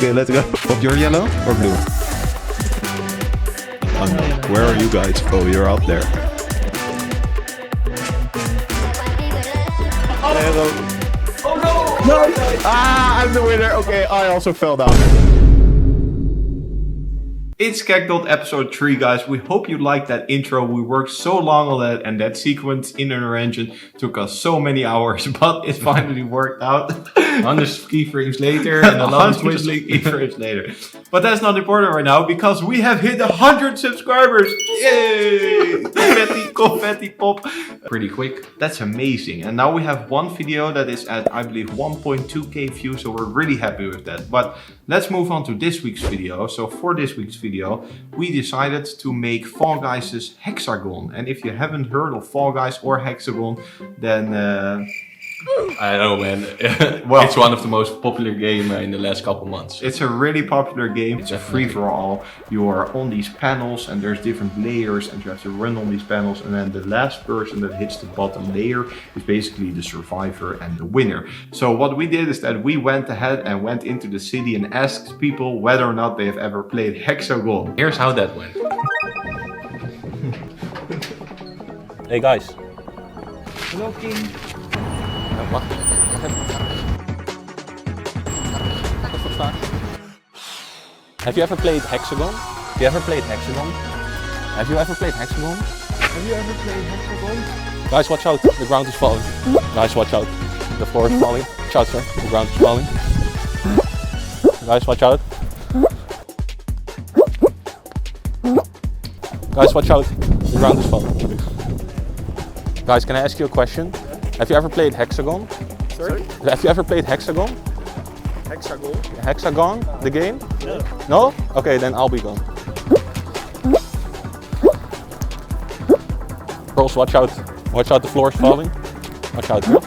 Okay, let's go. Oh, you're yellow or blue? Oh, no. Where are you guys? Oh, you're up there. Hello. Oh no! No! Ah, I'm the winner. Okay, I also fell down. It's Kekdot episode 3, guys. We hope you liked that intro. We worked so long on that, and that sequence in our engine took us so many hours, but it finally worked out. 100 keyframes later, and a lot of keyframes later. But that's not important right now, because we have hit 100 subscribers. Yay! Confetti, confetti pop. Pretty quick. That's amazing. And now we have one video that is at, I believe, 1.2k views, so we're really happy with that. But let's move on to this week's video. So for this week's video, we decided to make Fall Guys' Hexagon. And if you haven't heard of Fall Guys or Hexagon, then I know, man. Well, it's one of the most popular games in the last couple months. It's a really popular game. It's a free-for-all. You are on these panels and there's different layers and you have to run on these panels, and then the last person that hits the bottom layer is basically the survivor and the winner. So what we did is that we went ahead and went into the city and asked people whether or not they have ever played Hex-a-gone. Here's how that went. Hey guys. Hello, King. What? Have you ever played Hexagon? Have you ever played Hexagon? Have you ever played Hexagon? Have you ever played Hexagon? Guys, watch out. The ground is falling. Guys, watch out. The floor is falling. Watch out, sir. The ground is falling. Guys, watch out. Guys, watch out. The ground is falling. Guys, can I ask you a question? Have you ever played Hexagon? Sorry? Have you ever played Hexagon? Hexagon? Hexagon, the game? No. No? Okay, then I'll be gone. Girls, watch out. Watch out, the floor is falling. Watch out, girls.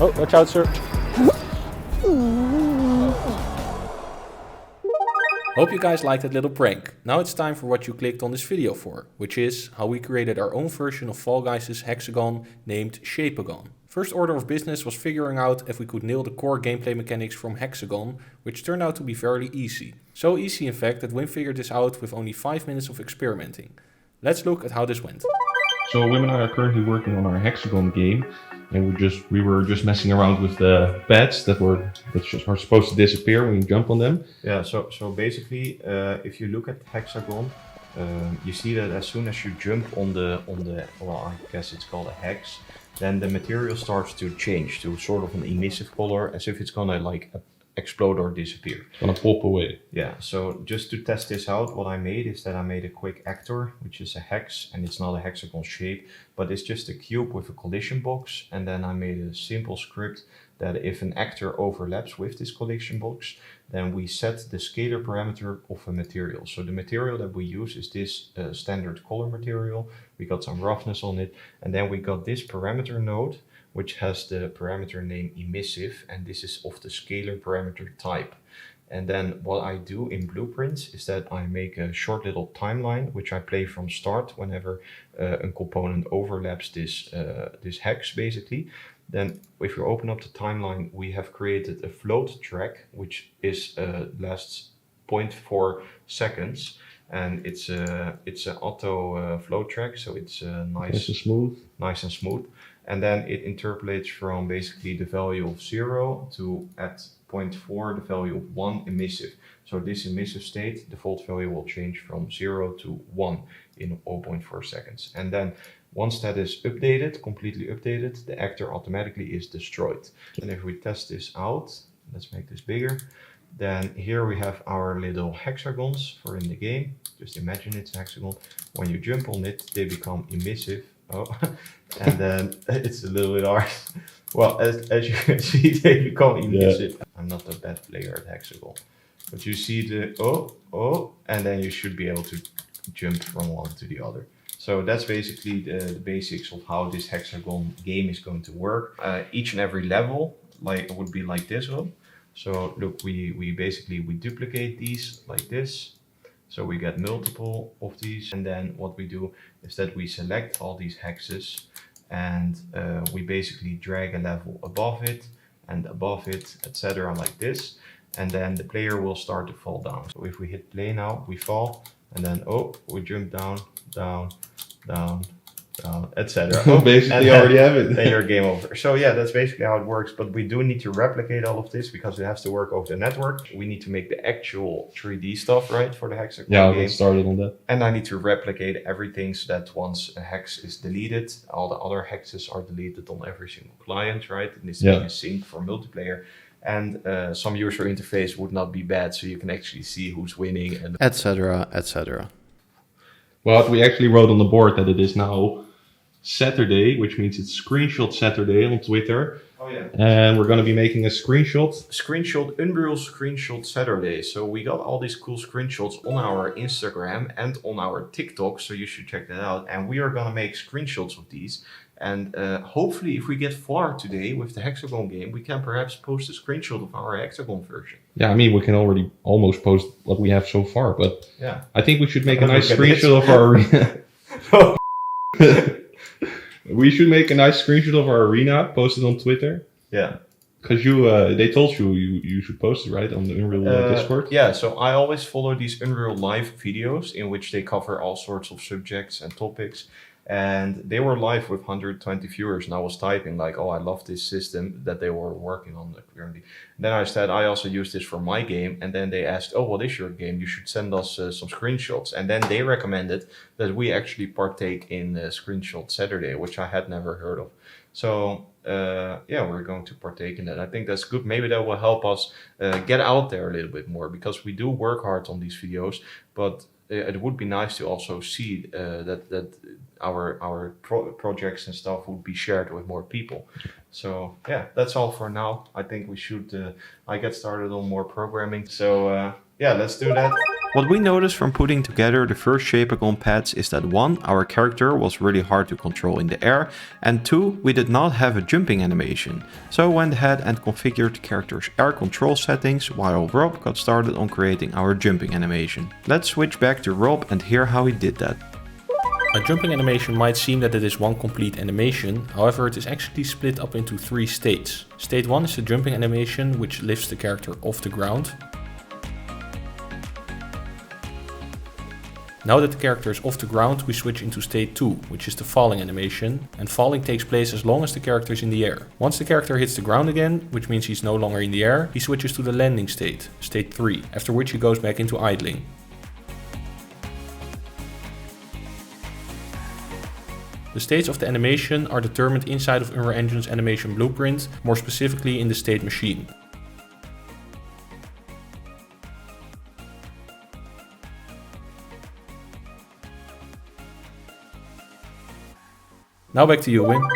Oh, watch out, sir. Hope you guys liked that little prank. Now it's time for what you clicked on this video for, which is how we created our own version of Fall Guys' Hexagon named Shape-a-gone. First order of business was figuring out if we could nail the core gameplay mechanics from Hexagon, which turned out to be fairly easy. So easy in fact that Wim figured this out with only 5 minutes of experimenting. Let's look at how this went. So Wim and I are currently working on our Hexagon game, and we were just messing around with the pads that are supposed to disappear when you jump on them. Yeah, so basically, if you look at Hexagon, you see that as soon as you jump on the well, I guess it's called a hex, then the material starts to change to sort of an emissive color, as if it's gonna like explode or disappear. It's gonna pop away. Yeah, so just to test this out, what I made is that I made a quick actor, which is a hex, and it's not a hexagon shape, but it's just a cube with a collision box. And then I made a simple script that if an actor overlaps with this collision box, then we set the scalar parameter of a material. So the material that we use is this standard color material. We got some roughness on it, and then we got this parameter node, which has the parameter name emissive, and this is of the scalar parameter type. And then what I do in Blueprints is that I make a short little timeline, which I play from start whenever a component overlaps this hex, basically. Then if you open up the timeline, we have created a float track, which is lasts 0.4 seconds. And it's an auto flow track, so it's nice and smooth. and then it interpolates from basically the value of 0 to at 0.4 the value of 1 emissive. So this emissive state, default value will change from 0 to 1 in 0.4 seconds. And then once that is updated, completely updated, the actor automatically is destroyed. And if we test this out, let's make this bigger. Then here we have our little hexagons for in the game. Just imagine it's a hexagon. When you jump on it, they become emissive. Oh, and then it's a little bit hard. Well, as you can see, they become emissive. Yeah. I'm not a bad player at Hexagon. But you see the and then you should be able to jump from one to the other. So that's basically the basics of how this Hexagon game is going to work. Each and every level would be like this one. So look, we basically duplicate these like this. So we get multiple of these, and then what we do is that we select all these hexes and we basically drag a level above it and above it, etc. like this. And then the player will start to fall down. So if we hit play now, we fall, and then we jump down, down, down, down, etc. Basically already have it. Then you're game over. So yeah, that's basically how it works. But we do need to replicate all of this because it has to work over the network. We need to make the actual 3D stuff, right, for the Hexagon game. Yeah, I'll get started on that. And I need to replicate everything so that once a hex is deleted, all the other hexes are deleted on every single client, right? And this is sync for multiplayer. And some user interface would not be bad, so you can actually see who's winning, and etc., etc. Well, we actually wrote on the board that it is now Saturday, which means it's Screenshot Saturday on Twitter. Oh yeah. And we're going to be making a screenshot. Unreal Screenshot Saturday. So we got all these cool screenshots on our Instagram and on our TikTok, so you should check that out. And we are going to make screenshots of these. And hopefully if we get far today with the Hexagon game, we can perhaps post a screenshot of our Hexagon version. Yeah, I mean, we can already almost post what we have so far, but yeah, I think we should make a nice screenshot of our arena. We should make a nice screenshot of our arena, post it on Twitter. Yeah. Because they told you should post it, right, on the Unreal Discord? Yeah, so I always follow these Unreal Live videos in which they cover all sorts of subjects and topics. And they were live with 120 viewers, and I was typing like, oh, I love this system that they were working on currently. Then I said, I also use this for my game. And then they asked, oh, what is your game? You should send us some screenshots. And then they recommended that we actually partake in Screenshot Saturday, which I had never heard of. So yeah, we're going to partake in that. I think that's good. Maybe that will help us get out there a little bit more, because we do work hard on these videos, but it would be nice to also see that our projects and stuff would be shared with more people. So yeah, that's all for now. I think we should I get started on more programming. So yeah, let's do that. What we noticed from putting together the first Shape-a-gone pads is that 1, our character was really hard to control in the air, and 2, we did not have a jumping animation. So I went ahead and configured the character's air control settings, while Rob got started on creating our jumping animation. Let's switch back to Rob and hear how he did that. A jumping animation might seem that it is one complete animation, however it is actually split up into 3 states. State 1 is the jumping animation, which lifts the character off the ground. Now that the character is off the ground, we switch into state 2, which is the falling animation, and falling takes place as long as the character is in the air. Once the character hits the ground again, which means he's no longer in the air, he switches to the landing state, state 3, after which he goes back into idling. The states of the animation are determined inside of Unreal Engine's animation blueprint, more specifically in the state machine. Now back to you, Wim.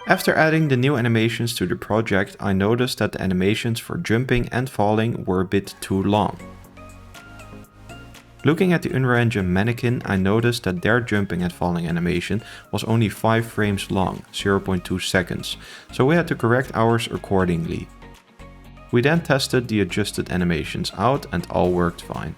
After adding the new animations to the project, I noticed that the animations for jumping and falling were a bit too long. Looking at the Unreal Engine mannequin, I noticed that their jumping and falling animation was only 5 frames long, 0.2 seconds, so we had to correct ours accordingly. We then tested the adjusted animations out and all worked fine.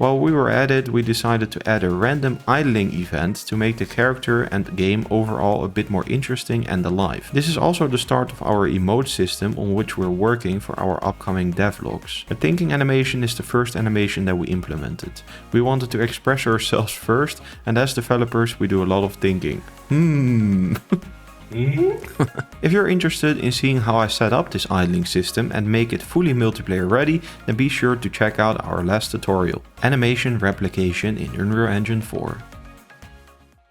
While we were at it, we decided to add a random idling event to make the character and game overall a bit more interesting and alive. This is also the start of our emote system on which we're working for our upcoming devlogs. A thinking animation is the first animation that we implemented. We wanted to express ourselves first, and as developers we do a lot of thinking. If you're interested in seeing how I set up this idling system and make it fully multiplayer ready, then be sure to check out our last tutorial, Animation Replication in Unreal Engine 4.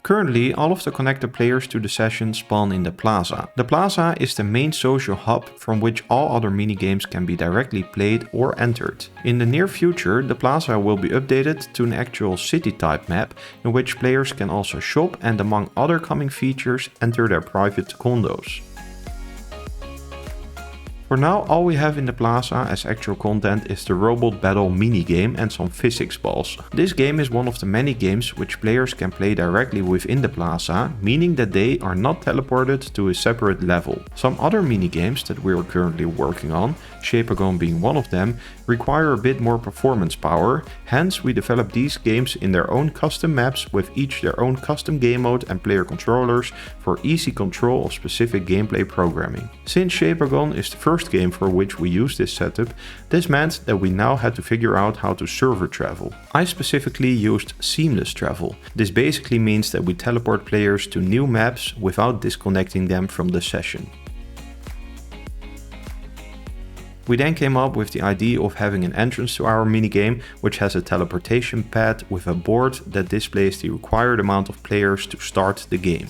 Currently, all of the connected players to the session spawn in the plaza. The plaza is the main social hub from which all other minigames can be directly played or entered. In the near future, the plaza will be updated to an actual city type map in which players can also shop and, among other coming features, enter their private condos. For now, all we have in the plaza as actual content is the robot battle minigame and some physics balls. This game is one of the many games which players can play directly within the plaza, meaning that they are not teleported to a separate level. Some other minigames that we are currently working on, Hex-a-gone being one of them, require a bit more performance power, hence we developed these games in their own custom maps with each their own custom game mode and player controllers for easy control of specific gameplay programming. Since Hex-a-gone is the first game for which we use this setup, this meant that we now had to figure out how to server travel. I specifically used seamless travel. This basically means that we teleport players to new maps without disconnecting them from the session. We then came up with the idea of having an entrance to our minigame which has a teleportation pad with a board that displays the required amount of players to start the game.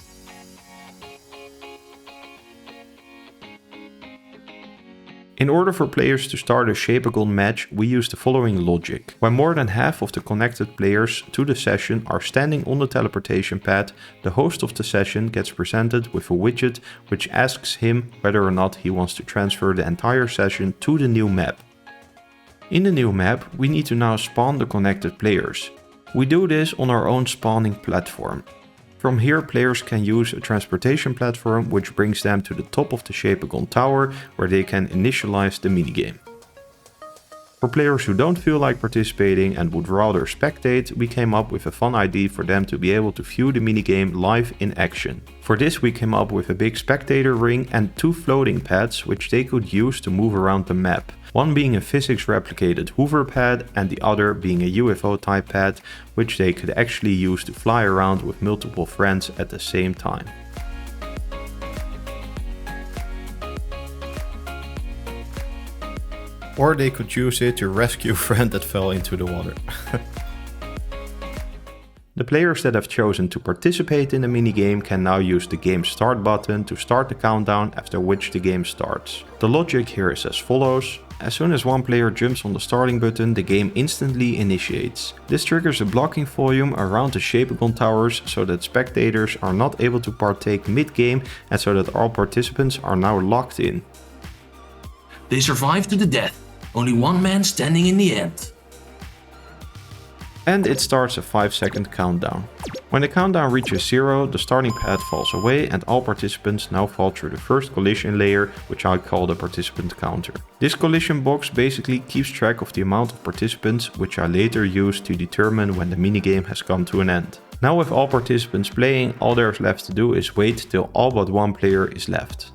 In order for players to start a Hex-a-gone match, we use the following logic. When more than half of the connected players to the session are standing on the teleportation pad, the host of the session gets presented with a widget which asks him whether or not he wants to transfer the entire session to the new map. In the new map, we need to now spawn the connected players. We do this on our own spawning platform. From here, players can use a transportation platform which brings them to the top of the Hex-a-gone tower where they can initialize the minigame. For players who don't feel like participating and would rather spectate, we came up with a fun idea for them to be able to view the minigame live in action. For this we came up with a big spectator ring and 2 floating pads which they could use to move around the map. One being a physics replicated hover pad and the other being a UFO type pad which they could actually use to fly around with multiple friends at the same time. Or they could use it to rescue a friend that fell into the water. The players that have chosen to participate in the minigame can now use the game start button to start the countdown, after which the game starts. The logic here is as follows. As soon as one player jumps on the starting button, the game instantly initiates. This triggers a blocking volume around the Hex-a-gone towers so that spectators are not able to partake mid-game and so that all participants are now locked in. They survive to the death. Only one man standing in the end. And it starts a 5-second countdown. When the countdown reaches 0, the starting pad falls away and all participants now fall through the first collision layer, which I call the participant counter. This collision box basically keeps track of the amount of participants, which I later use to determine when the minigame has come to an end. Now with all participants playing, all there is left to do is wait till all but one player is left.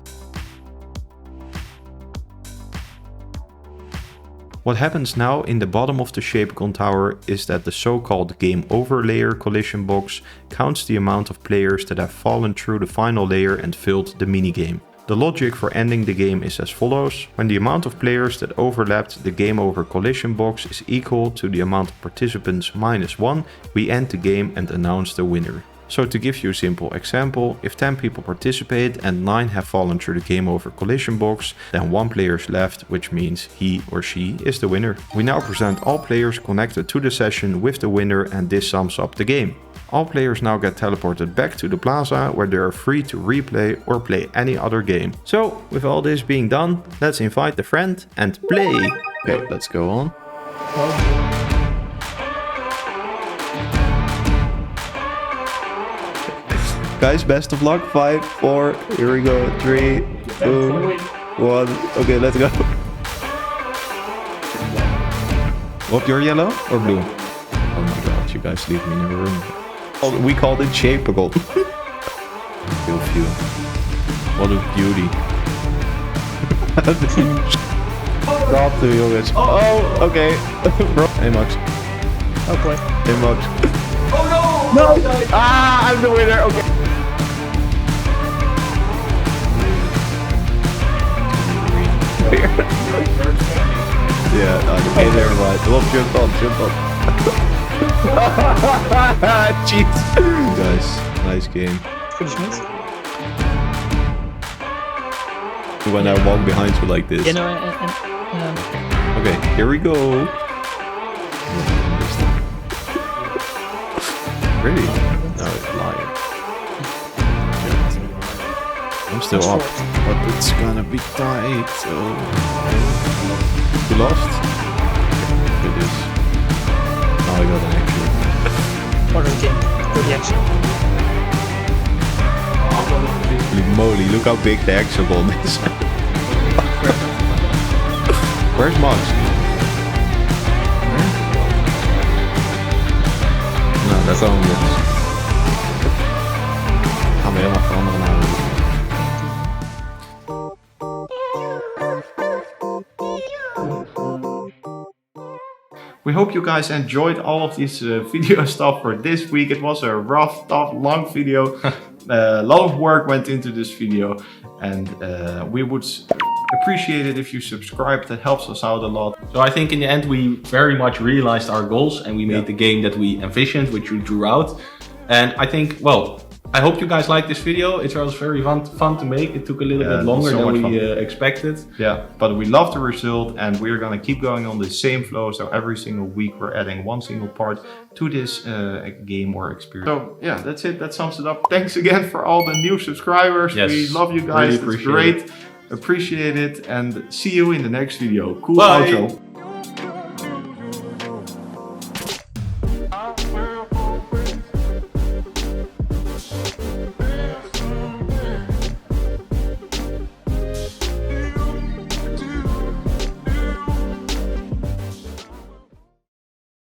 What happens now in the bottom of the Hex-a-gone tower is that the so-called game over layer collision box counts the amount of players that have fallen through the final layer and failed the minigame. The logic for ending the game is as follows. When the amount of players that overlapped the game over collision box is equal to the amount of participants minus 1, we end the game and announce the winner. So to give you a simple example, if 10 people participate and 9 have fallen through the game over collision box, then 1 player is left, which means he or she is the winner. We now present all players connected to the session with the winner, and this sums up the game. All players now get teleported back to the plaza where they are free to replay or play any other game. So with all this being done, let's invite the friend and play. Okay, let's go on. Guys, best of luck. 5, 4, here we go. 3, 2, 1. Okay, let's go. What, you're yellow or blue? Oh my god, you guys leave me in a room. We called it Shapeable. Heel view. What a beauty. Dat jongens. Oh, oké. Bro. Hey Max. Oh boy. Hey Max. Oh no! No! Ah, I'm the winner. Okay. Yeah, okay, never mind. Well, jump on. Cheat. Guys, nice game. When I walk behind you like this. You know, Okay, here we go. Really? No, liar. I'm still up, but it's gonna be tight. So you lost? Look at this. Now I got an action. okay, good action. Holy moly, look how big the Hexagon is. Where's Max? Nou, daar komen we. Gaan we helemaal veranderen naar. We hope you guys enjoyed all of this video stuff for this week. It was a rough, tough, long video. A lot of work went into this video, and we would appreciate it if you subscribe. That helps us out a lot. So I think in the end we very much realized our goals and we made the game that we envisioned, which you drew out. And I think, well, I hope you guys liked this video. It was very fun to make. It took a little bit longer than we expected. Yeah, but we love the result and we're gonna keep going on the same flow. So every single week we're adding one single part to this game or experience. So yeah, that's it. That sums it up. Thanks again for all the new subscribers. Yes, we love you guys. really It's great. Appreciate it and see you in the next video. Cool Bye. outro.